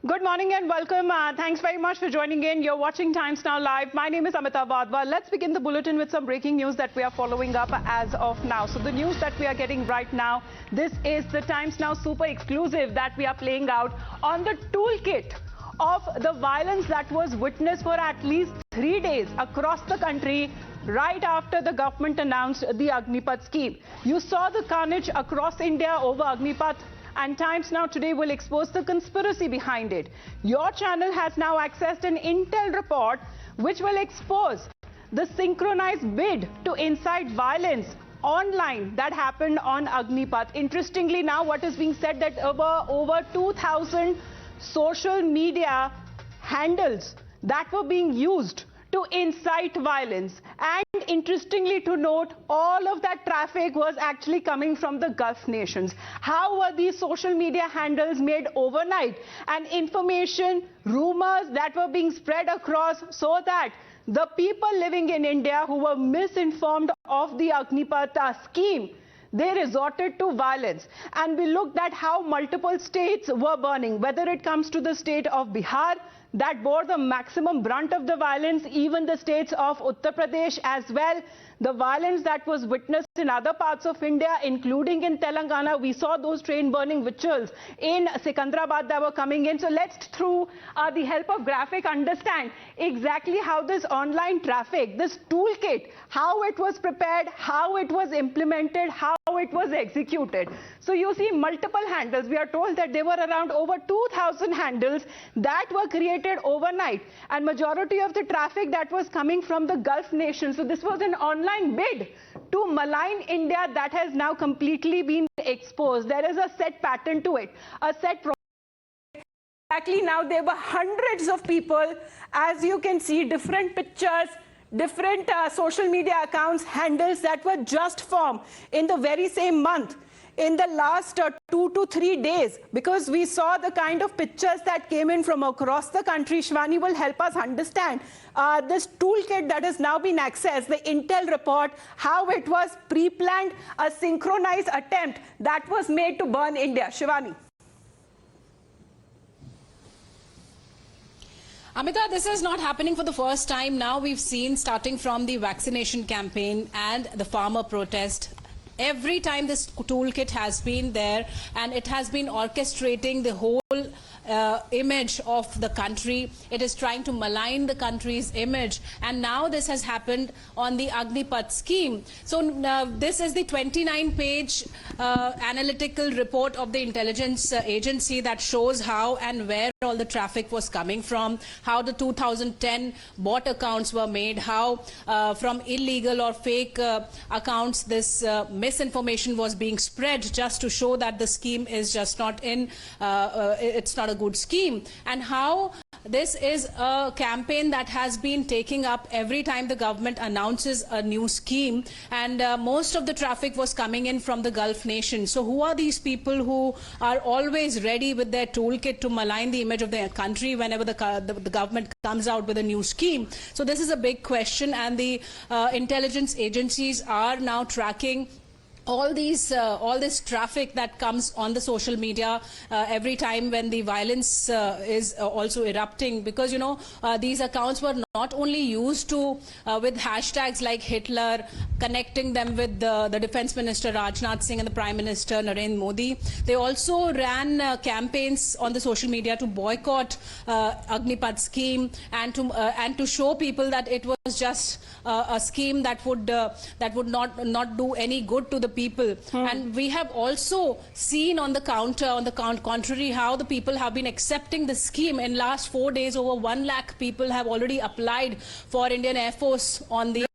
Good morning and welcome. Thanks very much for joining in. You're watching Times Now Live. My name is Agnipath. Let's begin the bulletin with some breaking news that we are following up as of now. So the news that we are getting right now, this is the Times Now super exclusive that we are playing out on the toolkit of the violence that was witnessed for at least 3 days across the country right after the government announced the Agnipath scheme. You saw the carnage across India over Agnipath, and Times Now today will expose the conspiracy behind it. Your channel has now accessed an intel report which will expose the synchronized bid to incite violence online that happened on Agnipath. Interestingly, now what is being said that over 2,000 social media handles that were being used to incite violence. And interestingly to note, all of that traffic was actually coming from the Gulf nations. How were these social media handles made overnight? And information, rumors that were being spread across so that the people living in India who were misinformed of the Agnipath scheme, they resorted to violence. And we looked at how multiple states were burning, whether it comes to the state of Bihar, that bore the maximum brunt of the violence, even the states of Uttar Pradesh as well. The violence that was witnessed in other parts of India, including in Telangana. We saw those train burning rituals in Secunderabad that were coming in. So let's, through the help of graphic, understand exactly how this online traffic, this toolkit, how it was prepared, how it was implemented, how it was executed. So you see multiple handles. We are told that there were around over 2,000 handles that were created overnight, and majority of the traffic that was coming from the Gulf nations. So this was an online bid to malign India that has now completely been exposed. There is a set pattern to it, a set exactly. Now there were hundreds of people, as you can see, different pictures, different social media accounts, handles that were just formed in the very same month, in the last 2 to 3 days, because we saw the kind of pictures that came in from across the country. Shivani will help us understand this toolkit that has now been accessed, the intel report, how it was pre-planned, a synchronized attempt that was made to burn India. Shivani. Amita, this is not happening for the first time. Now we've seen, starting from the vaccination campaign and the farmer protest, every time this toolkit has been there, and it has been orchestrating the whole image of the country. It is trying to malign the country's image, and now this has happened on the Agnipath scheme. So this is the 29-page analytical report of the intelligence agency that shows how and where all the traffic was coming from, how the 2010 bot accounts were made, how from illegal or fake accounts this misinformation was being spread just to show that the scheme is just not in, it's not a good scheme, and how this is a campaign that has been taking up every time the government announces a new scheme, and most of the traffic was coming in from the Gulf nations. So who are these people who are always ready with their toolkit to malign the image of their country whenever the government comes out with a new scheme? So this is a big question, and the intelligence agencies are now tracking all this traffic that comes on the social media every time when the violence is also erupting, because you know these accounts were not only used to with hashtags like Hitler, connecting them with the Defence Minister Rajnath Singh and the Prime Minister Narendra Modi. They also ran campaigns on the social media to boycott Agnipath scheme, and to show people that it was just a scheme that would not do any good to the people. And we have also seen on the contrary, how the people have been accepting the scheme. In last 4 days, over 1 lakh people have already applied for Indian Air Force on the